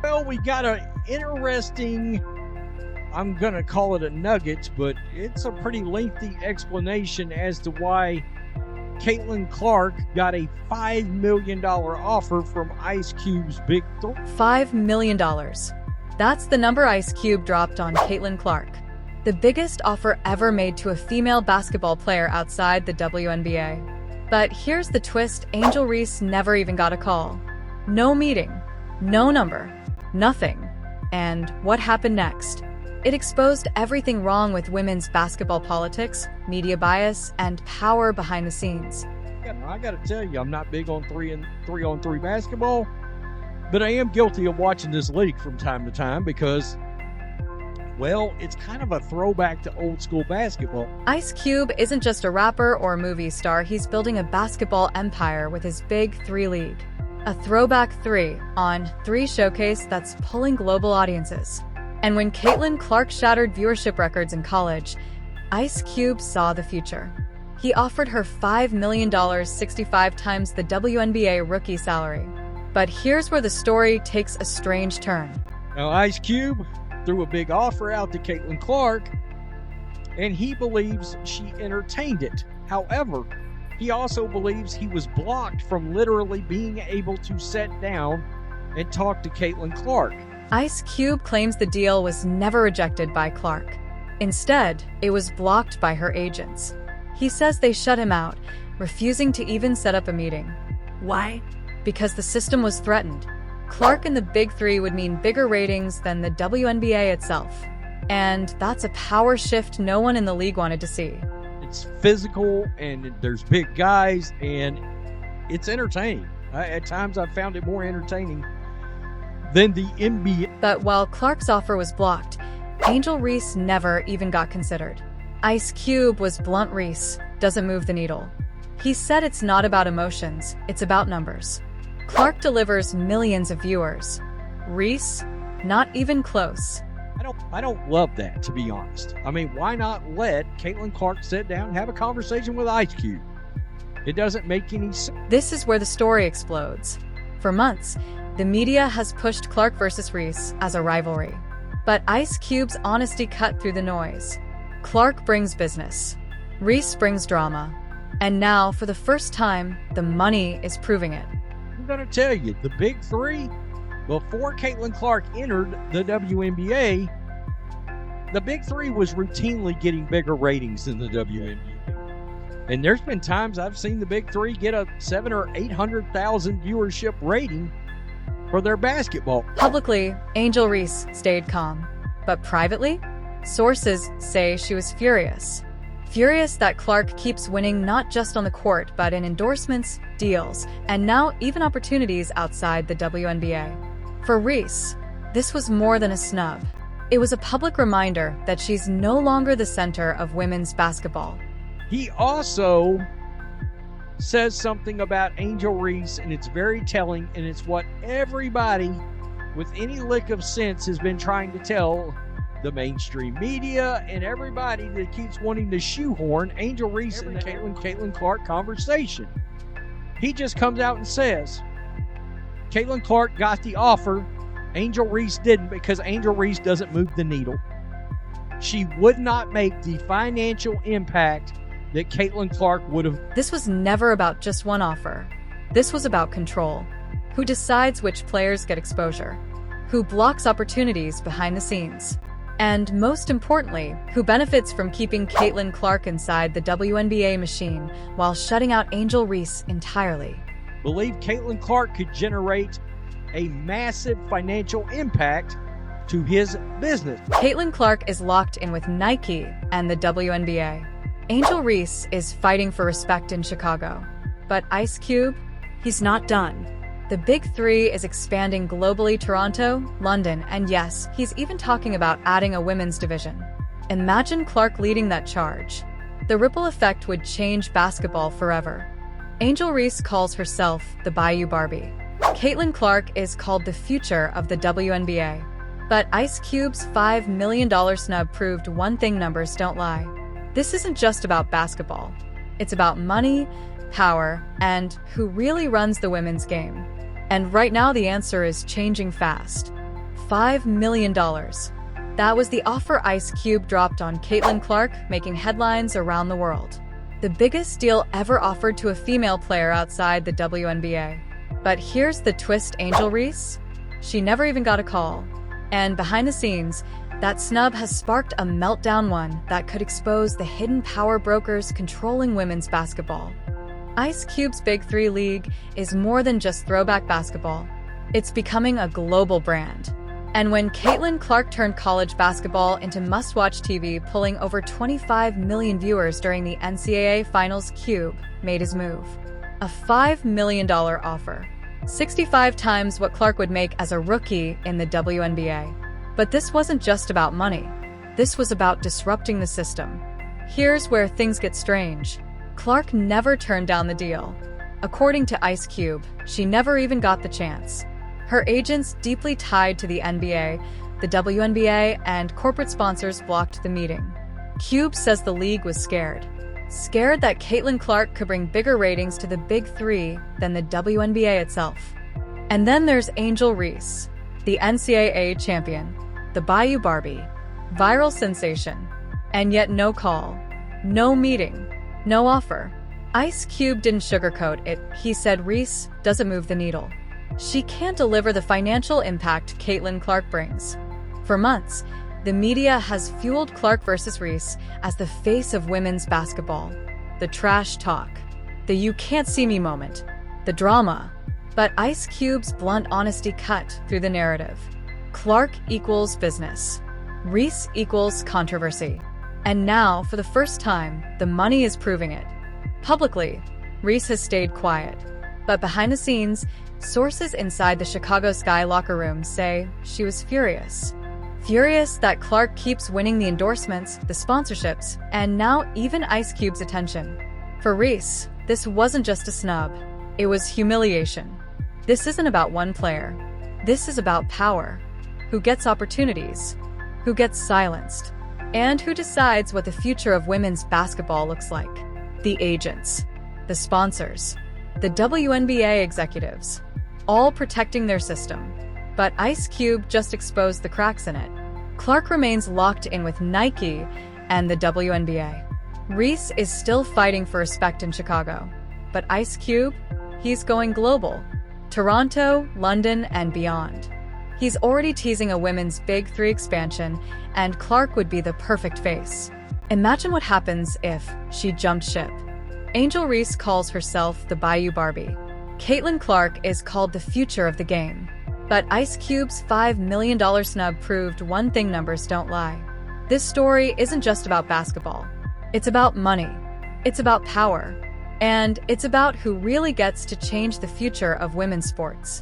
Well, we got an interesting, I'm going to call it a nugget, but it's a pretty lengthy explanation as to why Caitlin Clark got a $5 million offer from Ice Cube's Big Three. $5 million. That's the number Ice Cube dropped on Caitlin Clark. The biggest offer ever made to a female basketball player outside the WNBA. But here's the twist: Angel Reese never even got a call. No meeting, no number, nothing. And what happened next? It exposed everything wrong with women's basketball politics, media bias, and power behind the scenes. I got to tell you, I'm not big on 3-on-3 basketball, but I am guilty of watching this league from time to time because, well, it's kind of a throwback to old school basketball. Ice Cube isn't just a rapper or movie star, he's building a basketball empire with his Big Three League. A throwback 3-on-3 showcase that's pulling global audiences. And when Caitlin Clark shattered viewership records in college, Ice Cube saw the future. He offered her $5 million, 65 times the WNBA rookie salary. But here's where the story takes a strange turn. Now, Ice Cube threw a big offer out to Caitlin Clark, and he believes she entertained it. However, he also believes he was blocked from literally being able to sit down and talk to Caitlin Clark. Ice Cube claims the deal was never rejected by Clark. Instead, it was blocked by her agents. He says they shut him out, refusing to even set up a meeting. Why? Because the system was threatened. Clark and the Big Three would mean bigger ratings than the WNBA itself. And that's a power shift no one in the league wanted to see. It's physical, and there's big guys, and it's entertaining. At times I've found it more entertaining than the NBA. But while Clark's offer was blocked, Angel Reese never even got considered. Ice Cube was blunt: Reese doesn't move the needle. He said it's not about emotions, it's about numbers. Clark delivers millions of viewers. Reese, not even close. I don't love that, to be honest. I mean, why not let Caitlin Clark sit down and have a conversation with Ice Cube? It doesn't make any sense. This is where the story explodes. For months, the media has pushed Clark versus Reese as a rivalry. But Ice Cube's honesty cut through the noise. Clark brings business. Reese brings drama. And now, for the first time, the money is proving it. I'm going to tell you, the Big Three, before Caitlin Clark entered the WNBA, the Big Three was routinely getting bigger ratings than the WNBA. And there's been times I've seen the Big Three get a 700,000 or 800,000 viewership rating for their basketball. Publicly, Angel Reese stayed calm. But privately, sources say she was furious. Furious that Clark keeps winning not just on the court, but in endorsements, deals, and now even opportunities outside the WNBA. For Reese, this was more than a snub. It was a public reminder that she's no longer the center of women's basketball. He also says something about Angel Reese, and it's very telling, and it's what everybody with any lick of sense has been trying to tell the mainstream media and everybody that keeps wanting to shoehorn Angel Reese and the Caitlin Clark conversation. He just comes out and says, Caitlin Clark got the offer, Angel Reese didn't, because Angel Reese doesn't move the needle. She would not make the financial impact that Caitlin Clark would have. This was never about just one offer. This was about control. Who decides which players get exposure? Who blocks opportunities behind the scenes? And most importantly, who benefits from keeping Caitlin Clark inside the WNBA machine while shutting out Angel Reese entirely? Believe Caitlin Clark could generate a massive financial impact to his business. Caitlin Clark is locked in with Nike and the WNBA. Angel Reese is fighting for respect in Chicago. But Ice Cube, he's not done. The Big Three is expanding globally: Toronto, London, and yes, he's even talking about adding a women's division. Imagine Clark leading that charge. The ripple effect would change basketball forever. Angel Reese calls herself the Bayou Barbie. Caitlin Clark is called the future of the WNBA. But Ice Cube's $5 million snub proved one thing: numbers don't lie. This isn't just about basketball. It's about money, power, and who really runs the women's game. And right now the answer is changing fast. $5 million. That was the offer Ice Cube dropped on Caitlin Clark, making headlines around the world. The biggest deal ever offered to a female player outside the WNBA. But here's the twist, Angel Reese? She never even got a call. And behind the scenes, that snub has sparked a meltdown, one that could expose the hidden power brokers controlling women's basketball. Ice Cube's Big Three League is more than just throwback basketball. It's becoming a global brand. And when Caitlin Clark turned college basketball into must-watch TV, pulling over 25 million viewers during the NCAA Finals, Cube made his move. A $5 million offer. 65 times what Clark would make as a rookie in the WNBA. But this wasn't just about money. This was about disrupting the system. Here's where things get strange. Clark never turned down the deal. According to Ice Cube, she never even got the chance. Her agents, deeply tied to the NBA, the WNBA, and corporate sponsors, blocked the meeting. Cube says the league was scared. Scared that Caitlin Clark could bring bigger ratings to the Big Three than the WNBA itself. And then there's Angel Reese, the NCAA champion, the Bayou Barbie, viral sensation, and yet no call, no meeting, no offer. Ice Cube didn't sugarcoat it. He said Reese doesn't move the needle. She can't deliver the financial impact Caitlin Clark brings. For months, the media has fueled Clark versus Reese as the face of women's basketball. The trash talk, the you can't see me moment, the drama. But Ice Cube's blunt honesty cut through the narrative. Clark equals business. Reese equals controversy. And now, for the first time, the money is proving it. Publicly, Reese has stayed quiet. But behind the scenes, sources inside the Chicago Sky locker room say she was furious. Furious that Clark keeps winning the endorsements, the sponsorships, and now even Ice Cube's attention. For Reese, this wasn't just a snub. It was humiliation. This isn't about one player. This is about power. Who gets opportunities? Who gets silenced? And who decides what the future of women's basketball looks like? The agents, the sponsors, the WNBA executives, all protecting their system. But Ice Cube just exposed the cracks in it. Clark remains locked in with Nike and the WNBA. Reese is still fighting for respect in Chicago. But Ice Cube, he's going global. Toronto, London, and beyond. He's already teasing a women's Big Three expansion, and Clark would be the perfect face. Imagine what happens if she jumped ship. Angel Reese calls herself the Bayou Barbie. Caitlin Clark is called the future of the game. But Ice Cube's $5 million snub proved one thing: numbers don't lie. This story isn't just about basketball. It's about money. It's about power. And it's about who really gets to change the future of women's sports.